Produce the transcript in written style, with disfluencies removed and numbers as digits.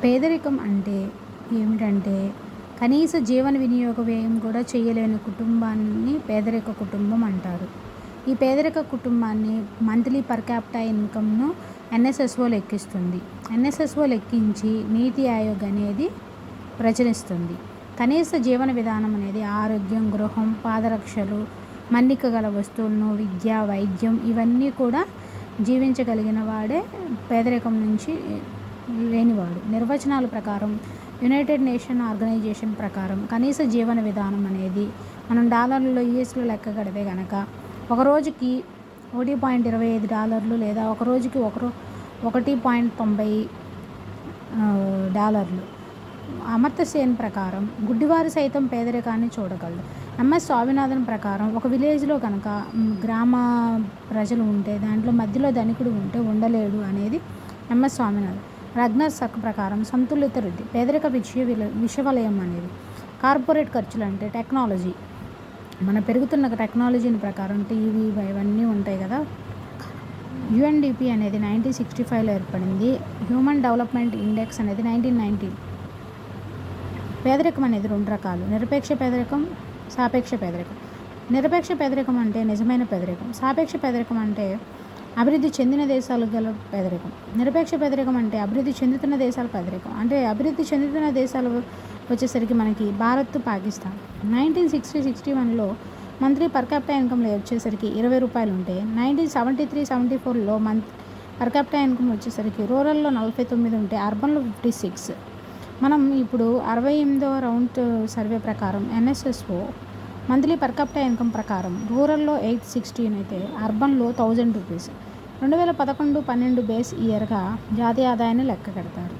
పేదరికం అంటే ఏమిటంటే కనీస జీవన వినియోగ వ్యయం కూడా చేయలేని కుటుంబాన్ని పేదరిక కుటుంబం అంటారు. ఈ పేదరిక కుటుంబాన్ని మంత్లీ పర్ క్యాపిటా ఇన్కమ్ను ఎన్ఎస్ఎస్ఓ లెక్కిస్తుంది. ఎన్ఎస్ఎస్ఓ లెక్కించి నీతి ఆయోగ్ అనేది ప్రచురిస్తుంది. కనీస జీవన విధానం అనేది ఆరోగ్యం, గృహం, పాదరక్షలు, మన్నిక గల వస్తువులను, విద్య, వైద్యం ఇవన్నీ కూడా జీవించగలిగిన వాడే పేదరికం నుంచి లేనివాడు. నిర్వచనాల ప్రకారం యునైటెడ్ నేషన్ ఆర్గనైజేషన్ ప్రకారం కనీస జీవన విధానం అనేది మనం డాలర్లలో యూఎస్లో లెక్క కడితే కనుక ఒక రోజుకి $1.25 లేదా ఒక రోజుకి $1.90. అమర్త్య సేన్ ప్రకారం గుడ్డివారు సైతం పేదరికాన్ని చూడగలరు. ఎంఎస్ స్వామినాథన్ ప్రకారం ఒక విలేజ్లో కనుక గ్రామ ప్రజలు ఉంటే దాంట్లో మధ్యలో ధనికుడు ఉంటే ఉండలేడు అనేది ఎంఎస్ స్వామినాథన్. రగ్నర్ సక్ ప్రకారం సంతులిత వృద్ధి పేదరిక విషవలయం అనేది. కార్పొరేట్ ఖర్చులు అంటే టెక్నాలజీ, మన పెరుగుతున్న టెక్నాలజీని ప్రకారం టీవీ ఇవన్నీ ఉంటాయి కదా. యుఎన్డిపి అనేది 1965లో ఏర్పడింది. హ్యూమన్ డెవలప్మెంట్ ఇండెక్స్ అనేది 1990. పేదరికం అనేది 2 రకాలు: నిరపేక్ష పేదరికం, సాపేక్ష పేదరికం. నిరపేక్ష పేదరికం అంటే నిజమైన పేదరికం. సాపేక్ష పేదరికం అంటే అభివృద్ధి చెందిన దేశాలు గల పేదరికం. నిరపేక్ష పేదరికం అంటే అభివృద్ధి చెందుతున్న దేశాల పేదరికం. అంటే అభివృద్ధి చెందుతున్న దేశాలు వచ్చేసరికి మనకి భారత్, పాకిస్తాన్. 1960-61లో మంత్లీ పర్ క్యాపిటా ఇన్కమ్ వచ్చేసరికి $20 ఉంటే 1973-74లో పర్ క్యాపిటా ఇన్కమ్ వచ్చేసరికి రూరల్లో 49 ఉంటే అర్బన్లో 56. మనం ఇప్పుడు 68వ రౌండ్ సర్వే ప్రకారం NSSO monthly per capita income ప్రకారం రూరల్లో 816 అయితే అర్బన్లో $1000. 2011-12 బేస్ ఇయర్గా జాతీయ ఆదాయాన్ని లెక్క కడతారు.